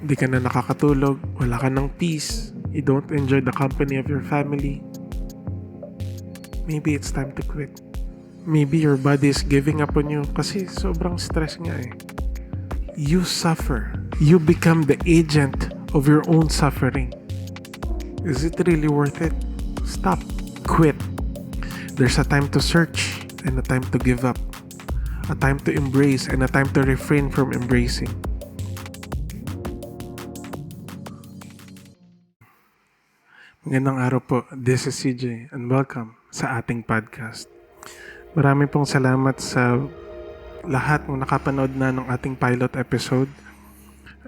Di ka na nakakatulog, wala ka ng peace, you don't enjoy the company of your family. Maybe it's time to quit. Maybe your body is giving up on you kasi sobrang stress nga eh. You suffer. You become the agent of your own suffering. Is it really worth it? Stop. Quit. There's a time to search and a time to give up. A time to embrace and a time to refrain from embracing. Magandang araw po. This is CJ and welcome sa ating podcast. Marami pong salamat sa lahat ng nakapanood na ng ating pilot episode.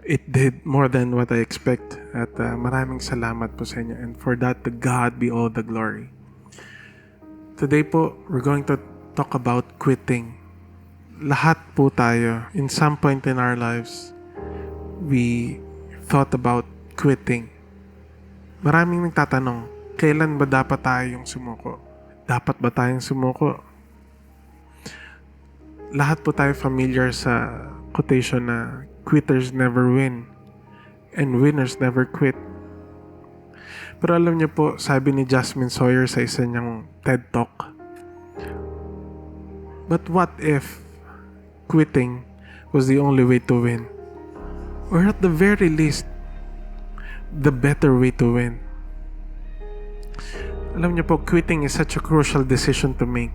It did more than what I expect at maraming salamat po sa inyo, and for that to God be all the glory. Today po, we're going to talk about quitting. Lahat po tayo, in some point in our lives, we thought about quitting. Maraming nagtatanong, kailan ba dapat tayong sumuko? Dapat ba tayong sumuko? Lahat po tayo familiar sa quotation na quitters never win and winners never quit. Pero alam niyo po, sabi ni JAZMIN Sawyer sa isa niyang TED Talk, but what if quitting was the only way to win? Or at the very least, the better way to win. Alam niyo po, quitting is such a crucial decision to make.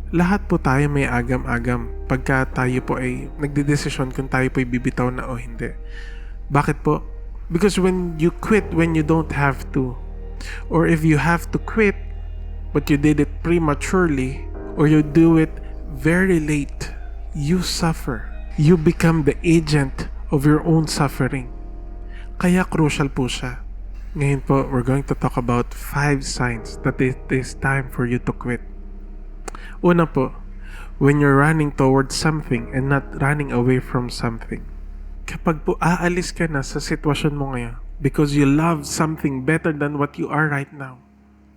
Lahat po tayo may agam-agam pagka tayo po ay nagdedesisyon kung tayo po ay bibitaw na o hindi. Bakit po? Because when you quit when you don't have to, or if you have to quit but you did it prematurely, or you do it very late, you suffer. You become the agent of your own suffering. Kaya crucial po siya. Ngayon po, we're going to talk about 5 signs that it is time for you to quit. Una po, when you're running towards something and not running away from something. Kapag po aalis ka na sa sitwasyon mo ngayon because you love something better than what you are right now.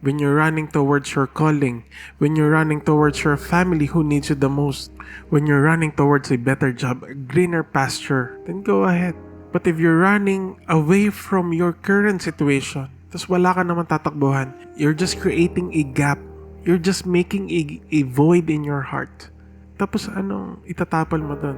When you're running towards your calling, when you're running towards your family who needs you the most, when you're running towards a better job, a greener pasture, then go ahead. But if you're running away from your current situation, tapos wala ka naman tatakbuhan, you're just creating a gap. You're just making a void in your heart. Tapos anong itatapal mo dun?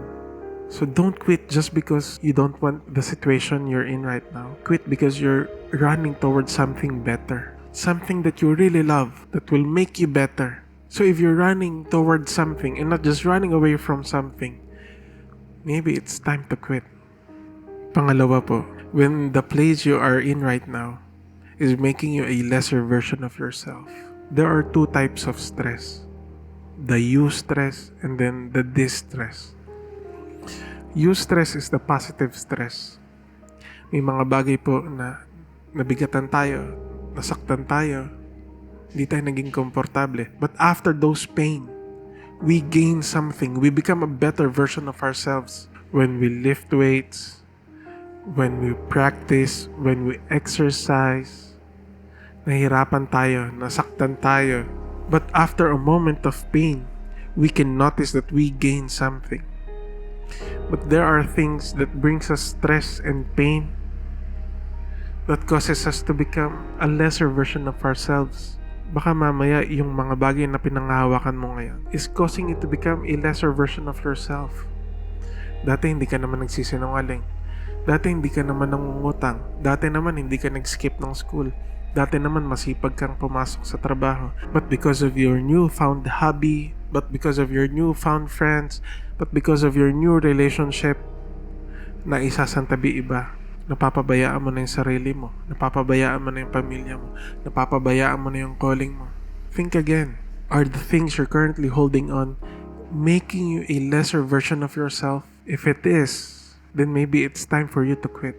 So don't quit just because you don't want the situation you're in right now. Quit because you're running towards something better. Something that you really love, that will make you better. So if you're running towards something and not just running away from something, maybe it's time to quit. Pangalawa po, when the place you are in right now is making you a lesser version of yourself. There are 2 types of stress. The eustress and then the distress. Eustress is the positive stress. May mga bagay po na nabigatan tayo, nasaktan tayo, hindi tayo naging komportable. But after those pain, we gain something. We become a better version of ourselves. When we lift weights, when we practice, when we exercise, nahirapan tayo, nasaktan tayo. But after a moment of pain, we can notice that we gain something. But there are things that brings us stress and pain that causes us to become a lesser version of ourselves. Baka mamaya yung mga bagay na pinanghahawakan mo ngayon is causing you to become a lesser version of yourself. Dati hindi ka naman nagsisinungaling. Dati hindi ka naman nangungutang. Dati naman hindi ka nag-skip ng school. Dati naman masipag kang pumasok sa trabaho. But because of your newfound hobby, but because of your newfound friends, but because of your new relationship, na isasantabi iba, napapabayaan mo na yung sarili mo, napapabayaan mo na yung pamilya mo, napapabayaan mo na yung calling mo. Think again. Are the things you're currently holding on making you a lesser version of yourself? If it is, then maybe it's time for you to quit.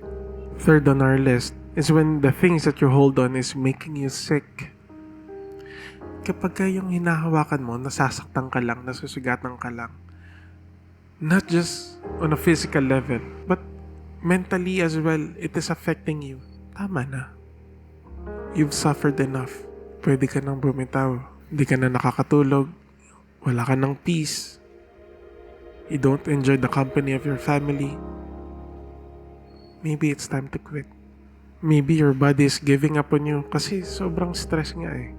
Third on our list is when the things that you hold on is making you sick. Kapag yung hinahawakan mo, nasasaktan ka lang, nasusugatan ka lang. Not just on a physical level, but mentally as well, it is affecting you. Tama na. You've suffered enough. Pwede ka nang bumitaw. Hindi ka na nakakatulog. Wala ka ng peace. You don't enjoy the company of your family. maybe it's time to quit. Maybe your body is giving up on you kasi sobrang stress nga eh.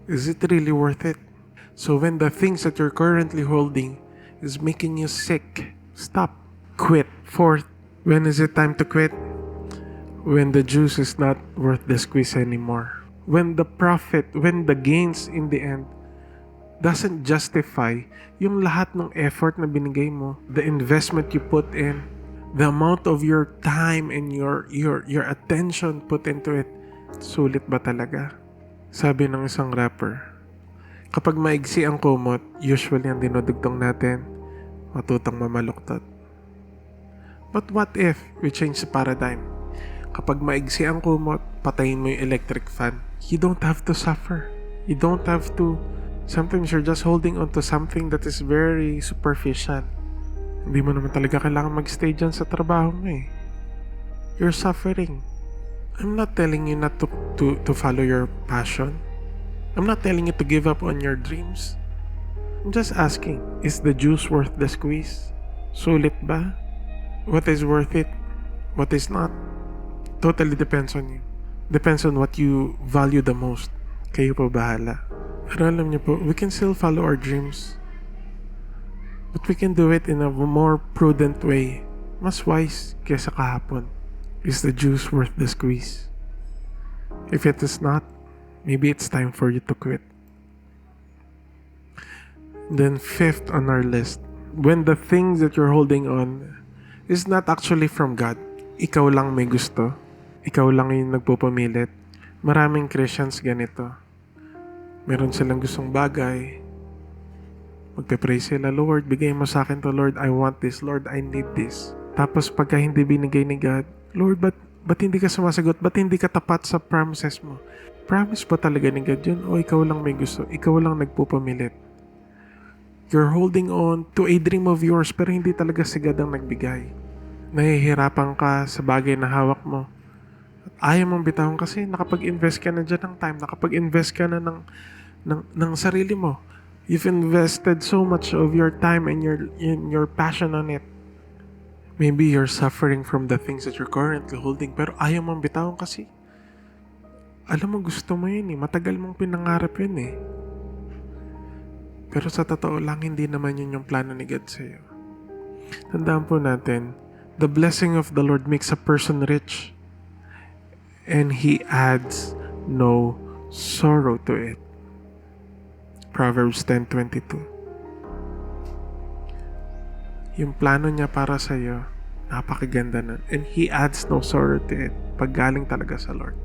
Is it really worth it? So when the things that you're currently holding is making you sick, stop. Quit. Fourth, when is it time to quit? When the juice is not worth the squeeze anymore. When the profit, when the gains in the end doesn't justify yung lahat ng effort na binigay mo, the investment you put in, the amount of your time and your attention put into it. Sulit ba talaga? Sabi ng isang rapper, kapag maigsi ang kumot, usually ang dinudugtong natin, matutang mamaluktot. But what if we change the paradigm? Kapag maigsi ang kumot, patayin mo yung electric fan. You don't have to suffer. You don't have to. Sometimes you're just holding on to something that is very superficial. Hindi mo naman talaga kailangan mag-stay dyan sa trabaho mo eh. You're suffering. I'm not telling you not to follow your passion. I'm not telling you to give up on your dreams. I'm just asking, is the juice worth the squeeze? Sulit ba? What is worth it? What is not? Totally depends on you. Depends on what you value the most. Kayo po bahala. Pero alam niyo po, we can still follow our dreams. But we can do it in a more prudent way. Mas wise kaysa kahapon. Is the juice worth the squeeze? If it is not, maybe it's time for you to quit. Then fifth on our list, when the things that you're holding on is not actually from God, ikaw lang may gusto, ikaw lang yung nagpupumilit. Maraming Christians ganito. Meron silang gustong bagay, magpe-pray sila, Lord, bigay mo sa akin to, Lord, I want this, Lord, I need this. Tapos pagka hindi binigay ni God, Lord, ba't hindi ka sumasagot? Ba't hindi ka tapat sa promises mo? Promise ba talaga ni God yun? O ikaw lang may gusto? Ikaw lang nagpupumilit? You're holding on to a dream of yours pero hindi talaga si God ang nagbigay. Nahihirapan ka sa bagay na hawak mo. At ayaw mong bitawan kasi nakapag-invest ka na dyan ng time. Nakapag-invest ka na ng sarili mo. You've invested so much of your time and your passion on it. Maybe you're suffering from the things that you're currently holding pero ayaw mong bitawan kasi alam mo gusto mo yun eh. Matagal mong pinangarap yun eh. Pero sa totoo lang, hindi naman yun yung plano ni God sa'yo. Tandaan po natin, the blessing of the Lord makes a person rich and He adds no sorrow to it. Proverbs 10:22. Yung plano niya para sa iyo, napakaganda nun. And He adds no sorrow to it. Pag galing talaga sa Lord.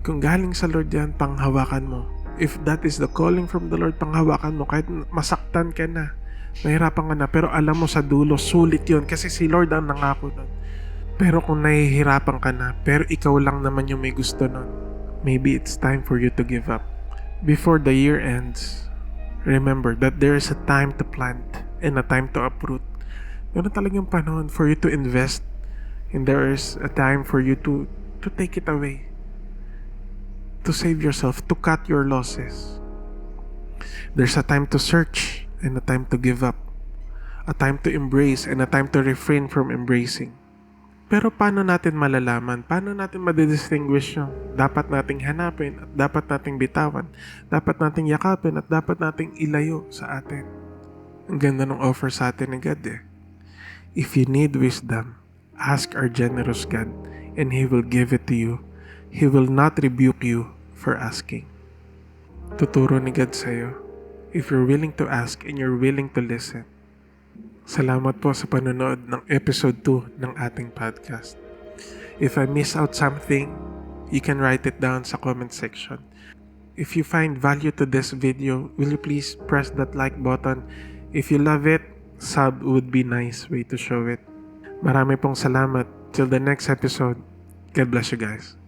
Kung galing sa Lord yan, panghawakan mo. If that is the calling from the Lord, panghawakan mo. Kahit masaktan ka na, mahirapan ka na, pero alam mo sa dulo, sulit yun. Kasi si Lord ang nangako nun. Pero kung nahihirapan ka na, pero ikaw lang naman yung may gusto nun, maybe it's time for you to give up. Before the year ends, remember that there is a time to plant and a time to uproot. Meron talagang panahon for you to invest and there is a time for you to take it away, to save yourself, to cut your losses. There's a time to search and a time to give up, a time to embrace and a time to refrain from embracing. Pero paano natin malalaman? Paano natin madidistinguish yung dapat nating hanapin at dapat nating bitawan, dapat nating yakapin at dapat nating ilayo sa atin? Ang ganda ng offer sa atin ng God eh. If you need wisdom, ask our generous God and He will give it to you. He will not rebuke you for asking. Tuturo ni God sa'yo if you're willing to ask and you're willing to listen. Salamat po sa panonood ng episode 2 ng ating podcast. If I miss out something, you can write it down sa comment section. If you find value to this video, will you please press that like button? If you love it, sub would be nice way to show it. Marami pong salamat. Till the next episode, God bless you guys.